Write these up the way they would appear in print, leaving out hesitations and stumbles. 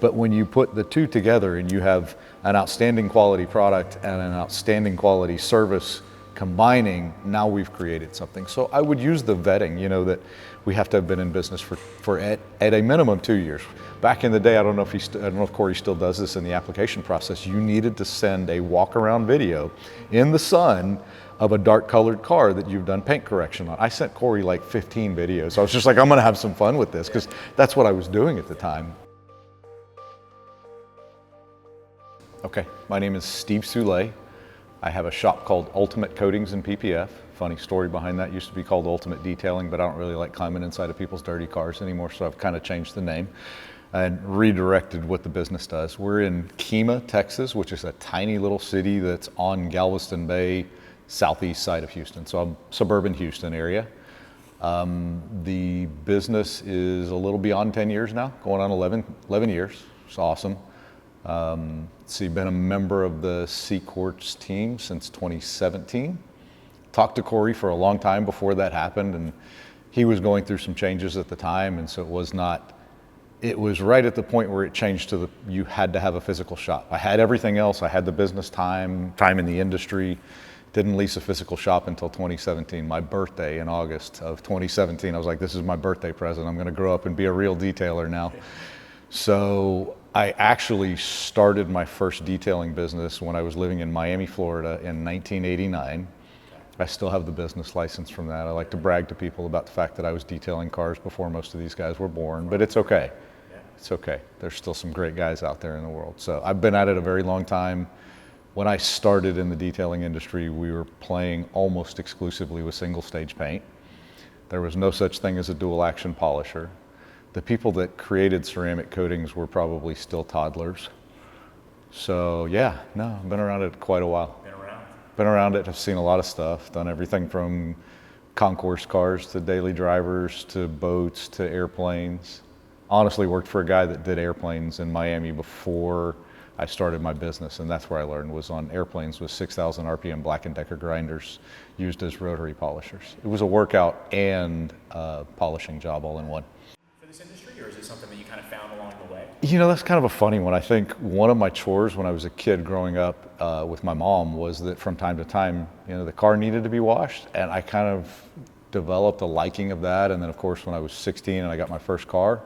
But when you put the two together and you have an outstanding quality product and an outstanding quality service combining, now we've created something. So I would use the vetting, that we have to have been in business for at a minimum 2 years. Back in the day, I don't know if Corey still does this in the application process, you needed to send a walk around video in the sun of a dark colored car that you've done paint correction on. I sent Corey like 15 videos. I was just like, I'm gonna have some fun with this, because that's what I was doing at the time. Okay, my name is Steve Soule. I have a shop called Ultimate Coatings and PPF. Funny story behind that, used to be called Ultimate Detailing, but I don't really like climbing inside of people's dirty cars anymore, so I've kind of changed the name and redirected what the business does. We're in Kemah, Texas, which is a tiny little city that's on Galveston Bay, southeast side of Houston, so I'm suburban Houston area. The business is a little beyond 10 years now, going on 11 years. It's awesome. Been a member of the CQUARTZ team since 2017. Talked to Corey for a long time before that happened, and he was going through some changes at the time, and so it was right at the point where it changed to you had to have a physical shop. I had everything else. I had the business time in the industry. Didn't lease a physical shop until 2017, my birthday in August of 2017. I was like, this is my birthday present. I'm gonna grow up and be a real detailer now. So I actually started my first detailing business when I was living in Miami, Florida in 1989. I still have the business license from that. I like to brag to people about the fact that I was detailing cars before most of these guys were born, but it's okay. It's okay. There's still some great guys out there in the world. So I've been at it a very long time. When I started in the detailing industry, we were playing almost exclusively with single stage paint. There was no such thing as a dual action polisher. The people that created ceramic coatings were probably still toddlers. So I've been around it quite a while. Been around it, I've seen a lot of stuff, done everything from concourse cars to daily drivers to boats to airplanes. Honestly worked for a guy that did airplanes in Miami before I started my business, and that's where I learned, was on airplanes with 6,000 RPM Black & Decker grinders used as rotary polishers. It was a workout and polishing job all in one. This industry, or is it something that you kind of found along the way? That's kind of a funny one. I think one of my chores when I was a kid growing up with my mom was that from time to time, the car needed to be washed, and I kind of developed a liking of that. And then of course, when I was 16 and I got my first car,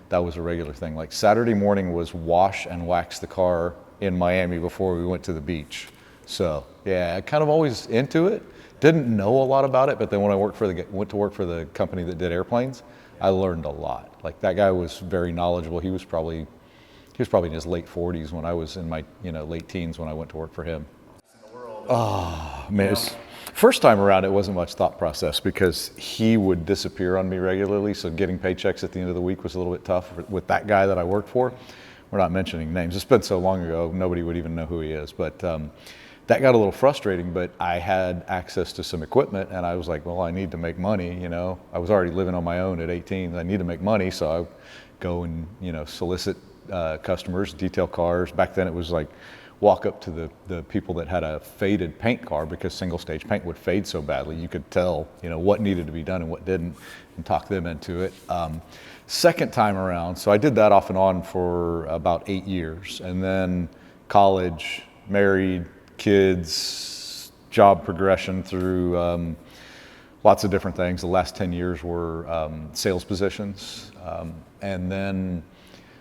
that was a regular thing. Like Saturday morning was wash and wax the car in Miami before we went to the beach. So I kind of always into it. Didn't know a lot about it, but then when I went to work for the company that did airplanes, I learned a lot. Like that guy was very knowledgeable. He was probably in his late 40s when I was in my late teens when I went to work for him. Oh man, first time around it wasn't much thought process because he would disappear on me regularly. So getting paychecks at the end of the week was a little bit tough with that guy that I worked for. We're not mentioning names. It's been so long ago, nobody would even know who he is. But that got a little frustrating, but I had access to some equipment and I was like, well, I need to make money, I was already living on my own at 18. I need to make money, so I go and, solicit customers, detail cars. Back then it was like walk up to the people that had a faded paint car, because single stage paint would fade so badly. You could tell, what needed to be done and what didn't, and talk them into it. Second time around, so I did that off and on for about 8 years, and then college, married, kids, job progression through lots of different things. The last 10 years were sales positions, and then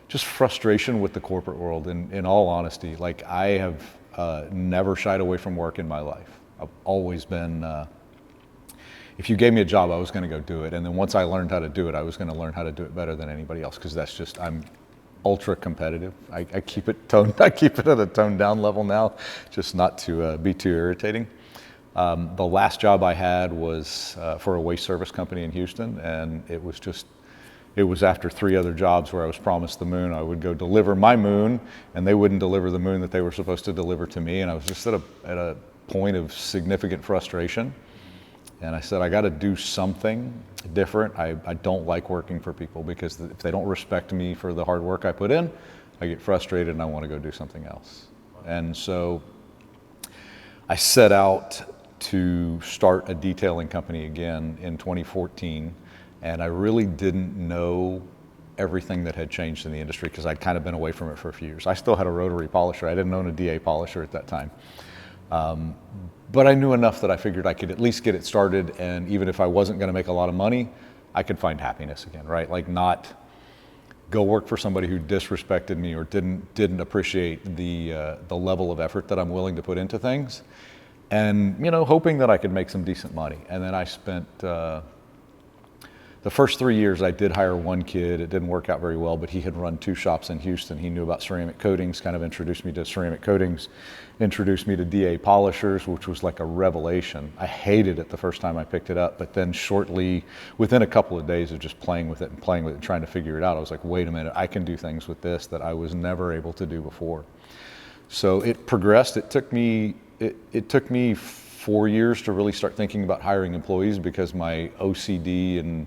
just frustration with the corporate world. In all honesty, like I have never shied away from work in my life. I've always been, if you gave me a job, I was gonna go do it. And then once I learned how to do it, I was gonna learn how to do it better than anybody else, because that's just, I'm ultra competitive. I keep it at a toned down level now, just not to be too irritating. The last job I had was for a waste service company in Houston, and it was after 3 other jobs where I was promised the moon. I would go deliver my moon, and they wouldn't deliver the moon that they were supposed to deliver to me, and I was just at a point of significant frustration. And I said, I got to do something different. I don't like working for people, because if they don't respect me for the hard work I put in, I get frustrated and I want to go do something else. And so I set out to start a detailing company again in 2014. And I really didn't know everything that had changed in the industry because I'd kind of been away from it for a few years. I still had a rotary polisher. I didn't own a DA polisher at that time. But I knew enough that I figured I could at least get it started, and even if I wasn't going to make a lot of money, I could find happiness again, right? Like not go work for somebody who disrespected me or didn't appreciate the level of effort that I'm willing to put into things, and hoping that I could make some decent money. And then I spent the first 3 years I did hire one kid. It didn't work out very well, but he had run 2 shops in Houston. He knew about ceramic coatings, kind of introduced me to ceramic coatings, introduced me to DA polishers, which was like a revelation. I hated it the first time I picked it up, but then shortly, within a couple of days of just playing with it and trying to figure it out, I was like, wait a minute, I can do things with this that I was never able to do before. So it progressed. It took me 4 years to really start thinking about hiring employees because my OCD and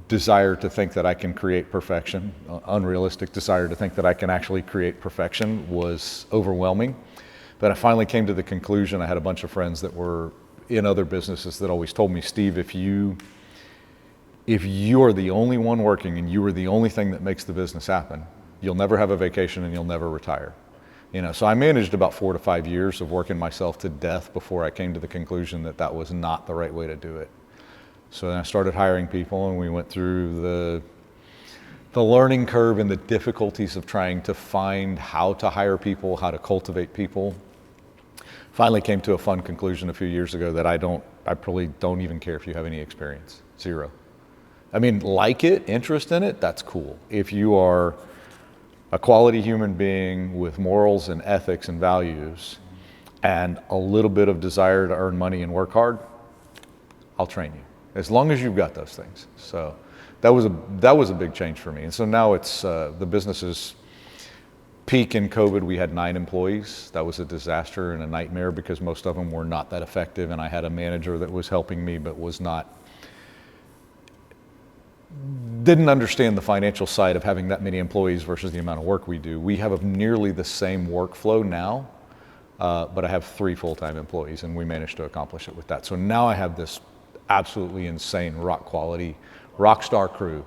desire to think that I can create perfection, unrealistic desire to think that I can actually create perfection was overwhelming. But I finally came to the conclusion. I had a bunch of friends that were in other businesses that always told me, Steve, if you are the only one working and you are the only thing that makes the business happen, you'll never have a vacation and you'll never retire. So I managed about 4 to 5 years of working myself to death before I came to the conclusion that that was not the right way to do it. So then I started hiring people, and we went through the learning curve and the difficulties of trying to find how to hire people, how to cultivate people. Finally came to a fun conclusion a few years ago that I probably don't even care if you have any experience. 0. I mean, like it, interest in it, that's cool. If you are a quality human being with morals and ethics and values and a little bit of desire to earn money and work hard, I'll train you. As long as you've got those things. So that was a big change for me. And so now it's the business's peak in COVID. We had 9 employees. That was a disaster and a nightmare because most of them were not that effective. And I had a manager that was helping me, but didn't understand the financial side of having that many employees versus the amount of work we do. We have nearly the same workflow now, but I have 3 full-time employees, and we managed to accomplish it with that. So now I have this absolutely insane rock quality rock star crew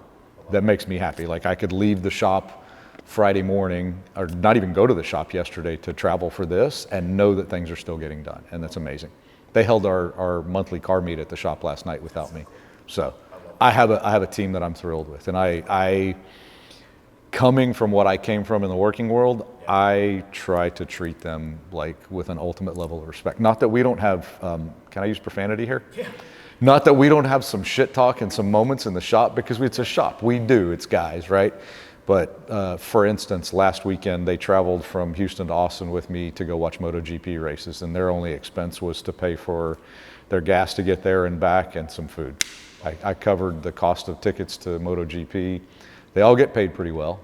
that makes me happy. Like I could leave the shop Friday morning or not even go to the shop yesterday to travel for this and know that things are still getting done, and that's amazing. They held our monthly car meet at the shop last night without me. So I have a team that I'm thrilled with, and I coming from what I came from in the working world, I try to treat them like with an ultimate level of respect. Not that we don't have can I use profanity here? Yeah. Not that we don't have some shit talk and some moments in the shop, because it's a shop. We do, it's guys, right? But for instance, last weekend they traveled from Houston to Austin with me to go watch MotoGP races, and their only expense was to pay for their gas to get there and back and some food. I covered the cost of tickets to MotoGP. They all get paid pretty well.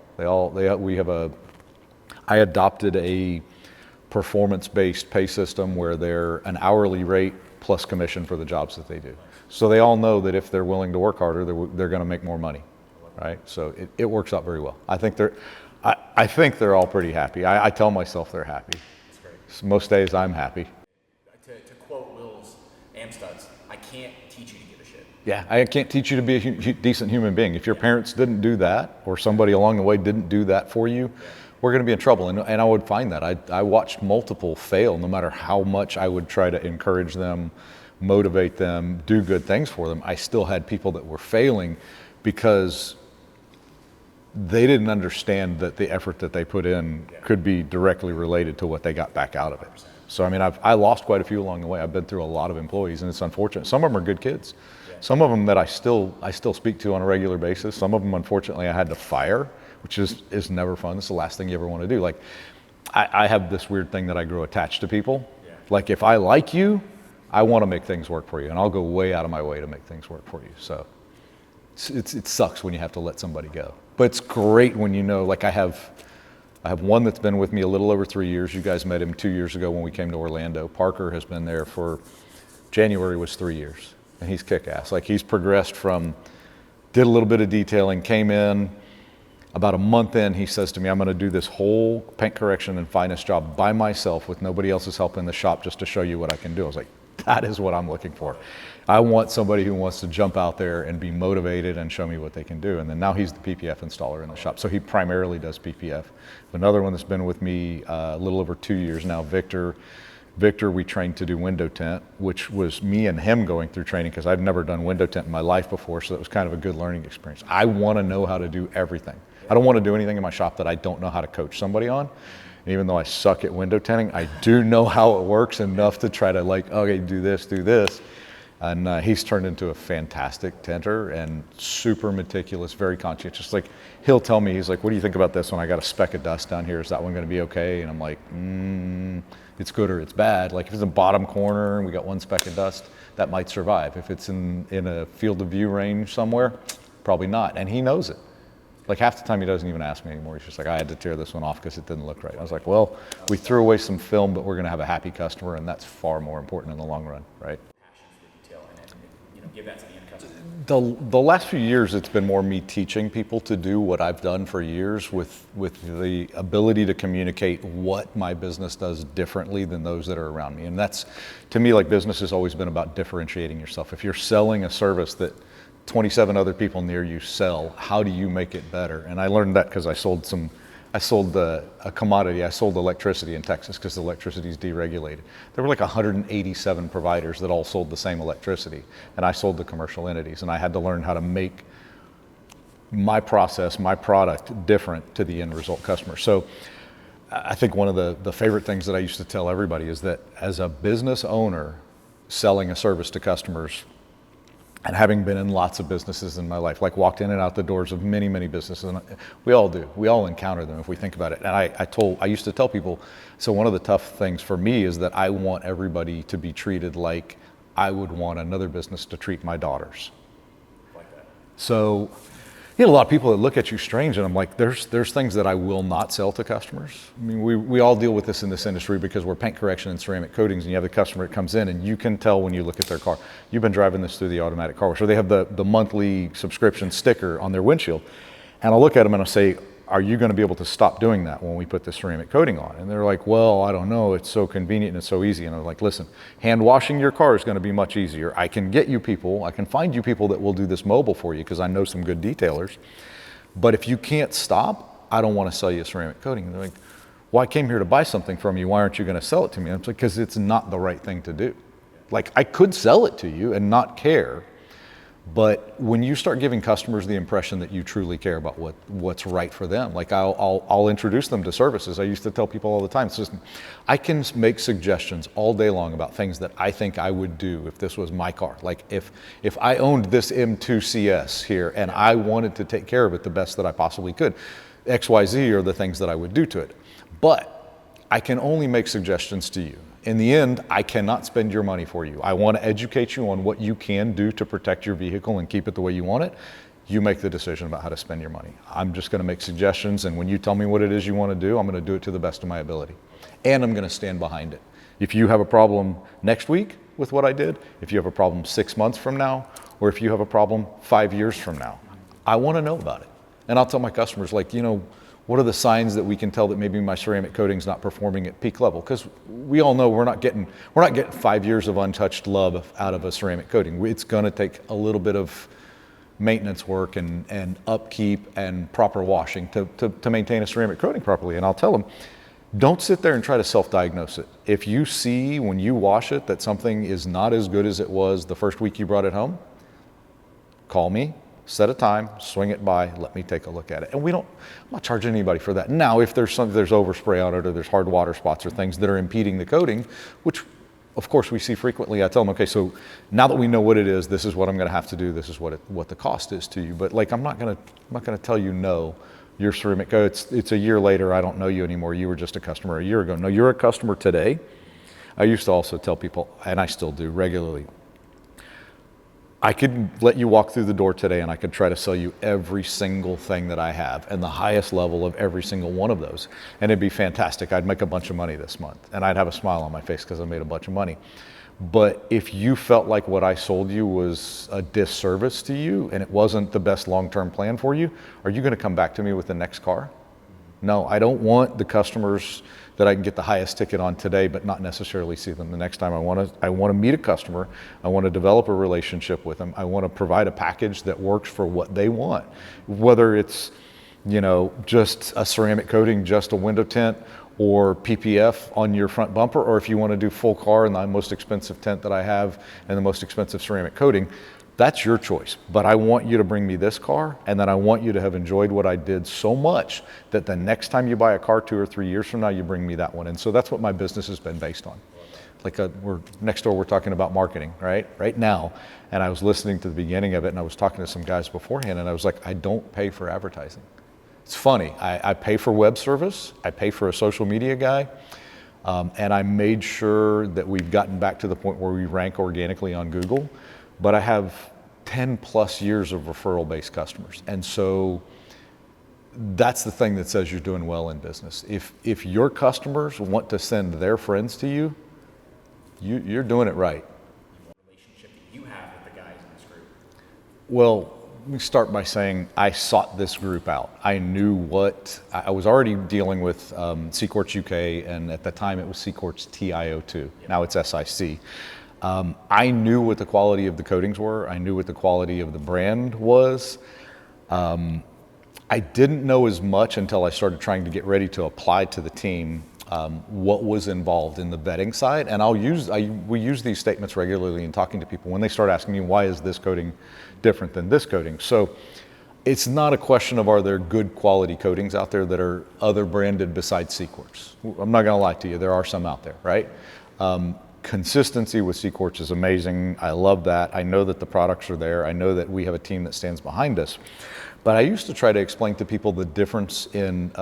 I adopted a performance-based pay system where they're an hourly rate plus commission for the jobs that they do. So they all know that if they're willing to work harder, they're going to make more money, right? So it works out very well. I think they're all pretty happy. I tell myself they're happy. That's great. So most days I'm happy. To quote Will's Amstuds, I can't teach you to give a shit. Yeah, I can't teach you to be a decent human being. If your parents didn't do that, or somebody along the way didn't do that for you, we're going to be in trouble. And I would find that. I watched multiple fail, no matter how much I would try to encourage them, motivate them, do good things for them. I still had people that were failing because they didn't understand that the effort that they put in could be directly related to what they got back out of it. So I mean, I lost quite a few along the way. I've been through a lot of employees, and it's unfortunate. Some of them are good kids. Some of them that I still speak to on a regular basis. Some of them, unfortunately, I had to fire, which is never fun. It's the last thing you ever want to do. Like, I have this weird thing that I grow attached to people. Yeah. Like, if I like you, I want to make things work for you, and I'll go way out of my way to make things work for you. So it sucks when you have to let somebody go. But it's great when you know, like I have one that's been with me a little over 3 years. You guys met him 2 years ago when we came to Orlando. Parker has been there for, January was 3 years, and he's kick-ass. Like, he's progressed from, did a little bit of detailing, came in, about a month in, he says to me, I'm going to do this whole paint correction and finest job by myself with nobody else's help in the shop just to show you what I can do. I was like, That is what I'm looking for. I want somebody who wants to jump out there and be motivated and show me what they can do. And then now he's the PPF installer in the shop. So he primarily does PPF. Another one that's been with me a little over 2 years now, Victor. Victor, we trained to do window tint, which was me and him going through training because I've never done window tint in my life before, so it was kind of a good learning experience. I want to know how to do everything. I don't want to do anything in my shop that I don't know how to coach somebody on. And even though I suck at window tinting, I do know how it works enough to try to like, okay, do this, do this. And he's turned into a fantastic tinter and super meticulous, very conscientious. Like he'll tell me, he's like, what do you think about this one? I got a speck of dust down here. Is that one going to be okay? And I'm like, it's good or it's bad. Like if it's in the bottom corner and we got one speck of dust, that might survive. If it's in a field of view range somewhere, probably not. And he knows it. Like half the time he doesn't even ask me anymore. He's just like, I had to tear this one off because it didn't look right. I was like, well, we threw away some film, but we're going to have a happy customer, and that's far more important in the long run, right? Give that to the end customer. The last few years, it's been more me teaching people to do what I've done for years with the ability to communicate what my business does differently than those that are around me. And that's, to me, like business has always been about differentiating yourself. If you're selling a service that 27 other people near you sell, how do you make it better? And I learned that because I sold a commodity. I sold electricity in Texas because the electricity is deregulated. There were like 187 providers that all sold the same electricity, and I sold the commercial entities, and I had to learn how to make my process, my product different to the end result customer. So I think one of the favorite things that I used to tell everybody is that as a business owner selling a service to customers, and having been in lots of businesses in my life, like walked in and out the doors of many, many businesses, and we all do. We all encounter them if we think about it. And I used to tell people, so one of the tough things for me is that I want everybody to be treated like I would want another business to treat my daughters. Like that. So, you know, a lot of people that look at you strange, and I'm like, there's things that I will not sell to customers. I mean, we all deal with this in this industry because we're paint correction and ceramic coatings, and you have the customer that comes in, and you can tell when you look at their car. You've been driving this through the automatic car wash, or they have the monthly subscription sticker on their windshield, and I'll look at them and I'll say, are you going to be able to stop doing that when we put the ceramic coating on? And they're like, well, I don't know. It's so convenient and it's so easy. And I'm like, listen, hand washing your car is going to be much easier. I can find you people that will do this mobile for you because I know some good detailers. But if you can't stop, I don't want to sell you a ceramic coating. And they're like, well, I came here to buy something from you. Why aren't you going to sell it to me? And I'm like, because it's not the right thing to do. Like, I could sell it to you and not care. But when you start giving customers the impression that you truly care about what's right for them, like I'll introduce them to services. I used to tell people all the time, I can make suggestions all day long about things that I think I would do if this was my car. Like if I owned this M2 CS here and I wanted to take care of it the best that I possibly could, XYZ are the things that I would do to it. But I can only make suggestions to you. In the end, I cannot spend your money for you. I want to educate you on what you can do to protect your vehicle and keep it the way you want it. You make the decision about how to spend your money. I'm just going to make suggestions, and when you tell me what it is you want to do, I'm going to do it to the best of my ability. And I'm going to stand behind it. If you have a problem next week with what I did, if you have a problem 6 months from now, or if you have a problem 5 years from now, I want to know about it. And I'll tell my customers, like, you know, what are the signs that we can tell that maybe my ceramic coating's not performing at peak level? Because we all know we're not getting 5 years of untouched love out of a ceramic coating. It's going to take a little bit of maintenance work and upkeep and proper washing to maintain a ceramic coating properly. And I'll tell them, don't sit there and try to self-diagnose it. If you see when you wash it that something is not as good as it was the first week you brought it home, call me. Set a time, swing it by, let me take a look at it. And I'm not charging anybody for that. Now, if there's overspray on it, or there's hard water spots or things that are impeding the coating, which of course we see frequently, I tell them, okay, so now that we know what it is, this is what I'm going to have to do. This is what the cost is to you. But like, I'm not going to tell you no. Your ceramic, it's a year later. I don't know you anymore. You were just a customer a year ago. No, you're a customer today. I used to also tell people, and I still do regularly, I could let you walk through the door today and I could try to sell you every single thing that I have and the highest level of every single one of those. And it'd be fantastic. I'd make a bunch of money this month and I'd have a smile on my face because I made a bunch of money. But if you felt like what I sold you was a disservice to you and it wasn't the best long-term plan for you, are you going to come back to me with the next car? No, I don't want the customers that I can get the highest ticket on today, but not necessarily see them the next time. I want to meet a customer. I want to develop a relationship with them. I want to provide a package that works for what they want, whether it's, just a ceramic coating, just a window tint, or PPF on your front bumper, or if you want to do full car and the most expensive tint that I have and the most expensive ceramic coating. That's your choice, but I want you to bring me this car, and then I want you to have enjoyed what I did so much that the next time you buy a car 2 or 3 years from now, you bring me that one. And so that's what my business has been based on. Like we're next door, we're talking about marketing, right now. And I was listening to the beginning of it, and I was talking to some guys beforehand, and I was like, I don't pay for advertising. It's funny, I pay for web service, I pay for a social media guy, and I made sure that we've gotten back to the point where we rank organically on Google. But I have 10 plus years of referral based customers. And so that's the thing that says you're doing well in business. If your customers want to send their friends to you, you're doing it right. What relationship do you have with the guys in this group? Well, let me start by saying I sought this group out. I knew I was already dealing with CQUARTZ UK, and at the time it was CQUARTZ TiO2. Yep. Now it's SIC. I knew what the quality of the coatings were. I knew what the quality of the brand was. I didn't know as much until I started trying to get ready to apply to the team what was involved in the vetting side. And we use these statements regularly in talking to people when they start asking me, why is this coating different than this coating? So it's not a question of are there good quality coatings out there that are other branded besides CQUARTZ. I'm not gonna lie to you, there are some out there, right? Consistency with CQUARTZ is amazing. I love that. I know that the products are there. I know that we have a team that stands behind us. But I used to try to explain to people the difference in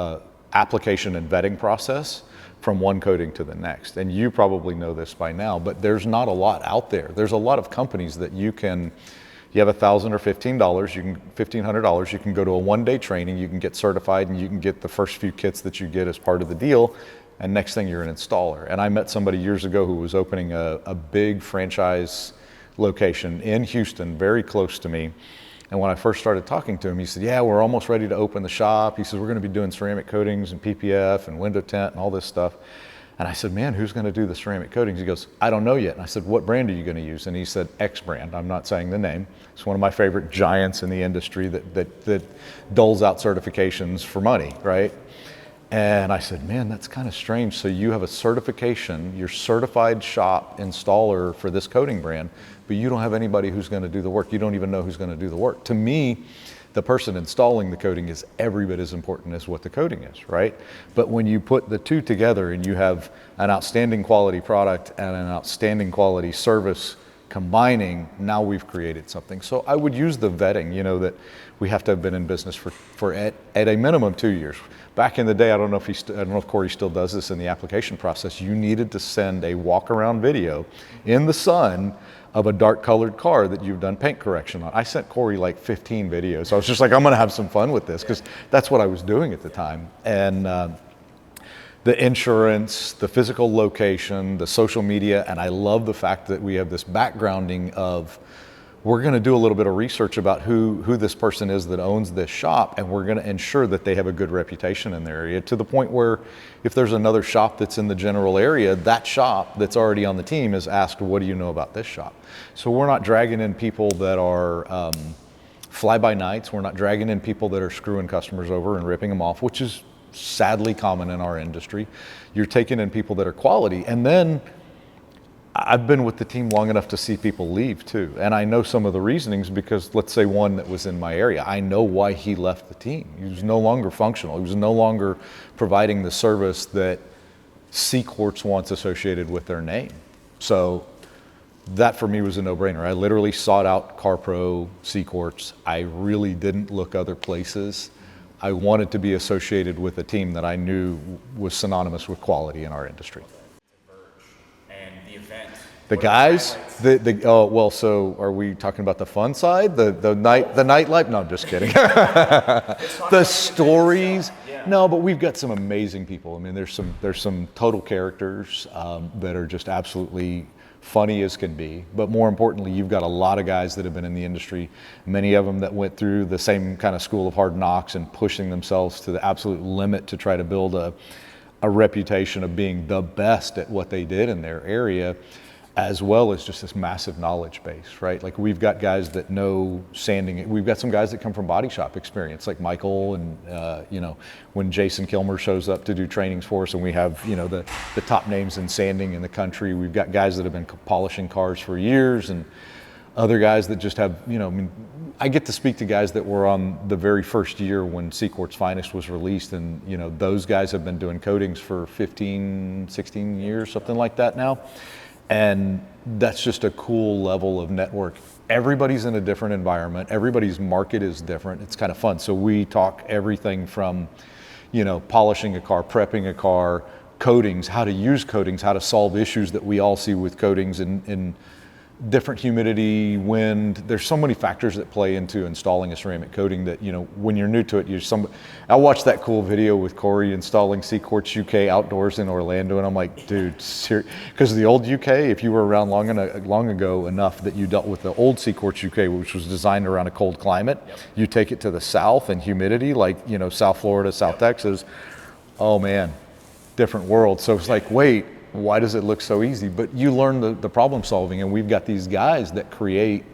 application and vetting process from one coating to the next. And you probably know this by now, but there's not a lot out there. There's a lot of companies that you have $1,000 or $1,500, you can go to a one-day training, you can get certified, and you can get the first few kits that you get as part of the deal. And next thing you're an installer. And I met somebody years ago who was opening a big franchise location in Houston, very close to me. And when I first started talking to him, he said, yeah, we're almost ready to open the shop. He says, we're gonna be doing ceramic coatings and PPF and window tint and all this stuff. And I said, man, who's gonna do the ceramic coatings? He goes, I don't know yet. And I said, what brand are you gonna use? And he said, X brand. I'm not saying the name. It's one of my favorite giants in the industry that doles out certifications for money, right? And I said, man, that's kind of strange. So you have a certification, you're certified shop installer for this coating brand, but you don't have anybody who's going to do the work. You don't even know who's going to do the work. To me, the person installing the coating is every bit as important as what the coating is, right? But when you put the two together and you have an outstanding quality product and an outstanding quality service combining, now we've created something. So I would use the vetting, that we have to have been in business for at a minimum 2 years. Back in the day, I don't know if Corey still does this in the application process. You needed to send a walk-around video in the sun of a dark colored car that you've done paint correction on. I sent Corey like 15 videos. I was just like, I'm gonna have some fun with this, because that's what I was doing at the time. And the insurance, the physical location, the social media, and I love the fact that we have this backgrounding of, we're gonna do a little bit of research about who this person is that owns this shop, and we're gonna ensure that they have a good reputation in their area, to the point where if there's another shop that's in the general area, that shop that's already on the team is asked, what do you know about this shop? So we're not dragging in people that are fly-by-nights. We're not dragging in people that are screwing customers over and ripping them off, which is sadly common in our industry. You're taking in people that are quality, and then I've been with the team long enough to see people leave too. And I know some of the reasonings, because let's say one that was in my area, I know why he left the team. He was no longer functional. He was no longer providing the service that CQUARTZ wants associated with their name. So that for me was a no-brainer. I literally sought out CarPro, CQUARTZ. I really didn't look other places. I wanted to be associated with a team that I knew was synonymous with quality in our industry. The guys, so are we talking about the fun side, the nightlife? No, I'm just kidding. The stories, no, but we've got some amazing people. I mean, there's some total characters that are just absolutely funny as can be, but more importantly, you've got a lot of guys that have been in the industry, many of them that went through the same kind of school of hard knocks and pushing themselves to the absolute limit to try to build a reputation of being the best at what they did in their area, as well as just this massive knowledge base, right? Like we've got guys that know sanding. We've got some guys that come from body shop experience, like Michael, and you know, when Jason Kilmer shows up to do trainings for us, and we have, you know, the top names in sanding in the country. We've got guys that have been polishing cars for years, and other guys that just have, you know, I mean, I get to speak to guys that were on the very first year when CQUARTZ Finest was released, and you know, those guys have been doing coatings for 15, 16 years, something like that now. And that's just a cool level of network. Everybody's in a different environment. Everybody's market is different. It's kind of fun. So we talk everything from, you know, polishing a car, prepping a car, coatings, how to use coatings, how to solve issues that we all see with coatings in different humidity, wind. There's so many factors that play into installing a ceramic coating that, you know, when you're new to it, I watched that cool video with Corey installing CQUARTZ UK outdoors in Orlando, and I'm like, dude, because the old UK, if you were around long ago enough that you dealt with the old CQUARTZ UK, which was designed around a cold climate, you take it to the south and humidity, like, you know, South Florida, South Texas, oh man, different world. So it's like, wait, why does it look so easy? But you learn the problem solving, and we've got these guys that create,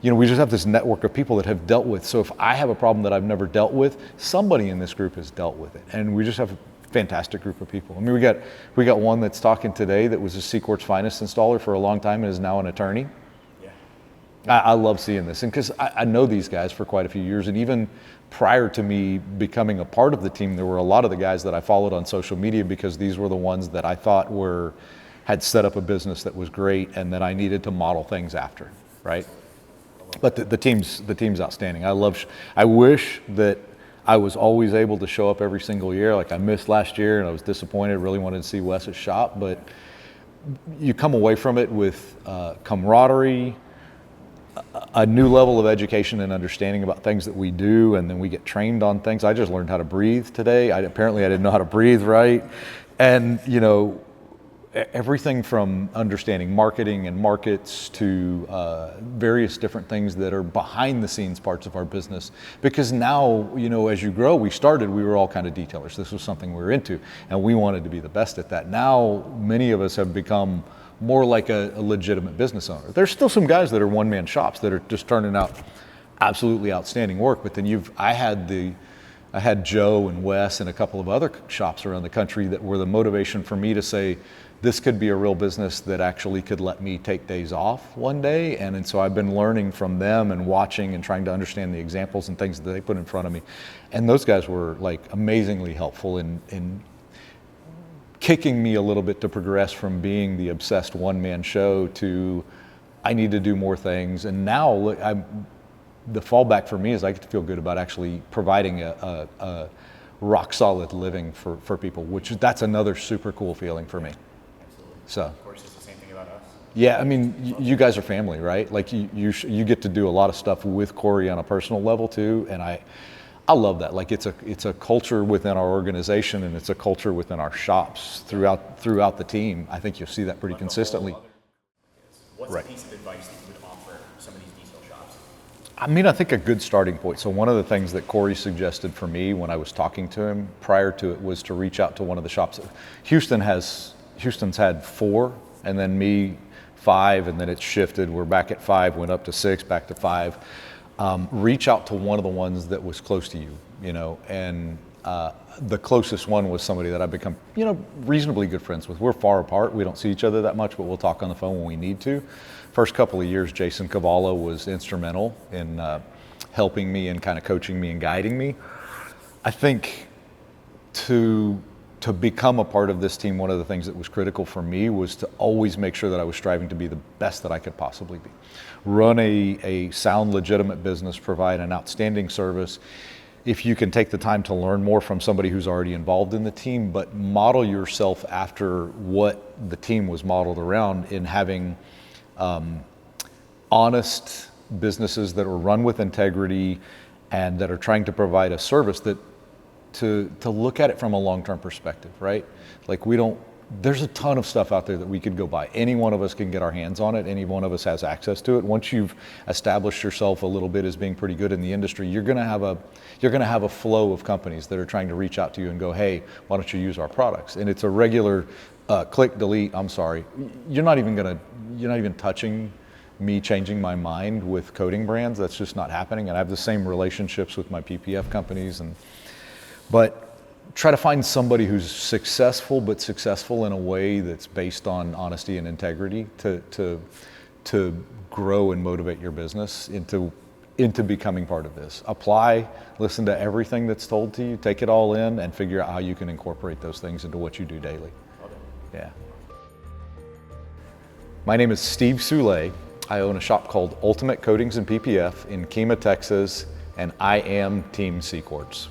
you know, we just have this network of people that have dealt with. So if I have a problem that I've never dealt with, somebody in this group has dealt with it. And we just have a fantastic group of people. I mean, we got one that's talking today that was a CQUARTZ Finest installer for a long time and is now an attorney. I love seeing this, and because I know these guys for quite a few years, and even prior to me becoming a part of the team, there were a lot of the guys that I followed on social media because these were the ones that I thought had set up a business that was great and that I needed to model things after, right? But the team's outstanding. I wish that I was always able to show up every single year. Like I missed last year and I was disappointed, really wanted to see Wes's shop, but you come away from it with camaraderie, a new level of education and understanding about things that we do, and then we get trained on things. I just learned how to breathe today. Apparently I didn't know how to breathe right. And you know, everything from understanding marketing and markets to various different things that are behind the scenes parts of our business. Because now, you know, as you grow, we were all kind of detailers. This was something we were into, and we wanted to be the best at that. Now, many of us have become more like a legitimate business owner. There's still some guys that are one-man shops that are just turning out absolutely outstanding work, but then I had Joe and Wes and a couple of other shops around the country that were the motivation for me to say, this could be a real business that actually could let me take days off one day. And so I've been learning from them and watching and trying to understand the examples and things that they put in front of me. And those guys were like amazingly helpful in kicking me a little bit to progress from being the obsessed one-man show to I need to do more things. And now the fallback for me is I get to feel good about actually providing a rock solid living for people, which that's another super cool feeling for me. Absolutely. So. Of course, it's the same thing about us. Yeah, I mean, you guys are family, right? Like you get to do a lot of stuff with Corey on a personal level too, and I love that. Like it's a culture within our organization, and it's a culture within our shops throughout the team. I think you'll see that pretty consistently. What's Right. a piece of advice that you would offer some of these detail shops? I mean, I think a good starting point. So one of the things that Corey suggested for me when I was talking to him prior to it was to reach out to one of the shops. Houston's had 4, and then me 5, and then it's shifted. We're back at 5, went up to 6, back to 5. Reach out to one of the ones that was close to you, you know, and the closest one was somebody that I've become, you know, reasonably good friends with. We're far apart. We don't see each other that much, but we'll talk on the phone when we need to. First couple of years, Jason Cavallo was instrumental in helping me and kind of coaching me and guiding me. I think to become a part of this team, one of the things that was critical for me was to always make sure that I was striving to be the best that I could possibly be. Run a sound, legitimate business, provide an outstanding service. If you can take the time to learn more from somebody who's already involved in the team, but model yourself after what the team was modeled around in having honest businesses that are run with integrity and that are trying to provide a service that to look at it from a long-term perspective, right? Like we don't, there's a ton of stuff out there that we could go buy. Any one of us can get our hands on it. Any one of us has access to it. Once you've established yourself a little bit as being pretty good in the industry, you're going to have a flow of companies that are trying to reach out to you and go, hey, why don't you use our products? And it's a regular click, delete. I'm sorry. You're not even touching me changing my mind with coating brands. That's just not happening. And I have the same relationships with my PPF companies, but try to find somebody who's successful, but successful in a way that's based on honesty and integrity to grow and motivate your business into becoming part of this. Apply, listen to everything that's told to you, take it all in, and figure out how you can incorporate those things into what you do daily. Yeah. My name is Steve Soule. I own a shop called Ultimate Coatings and PPF in Kemah, Texas, and I am Team CQUARTZ.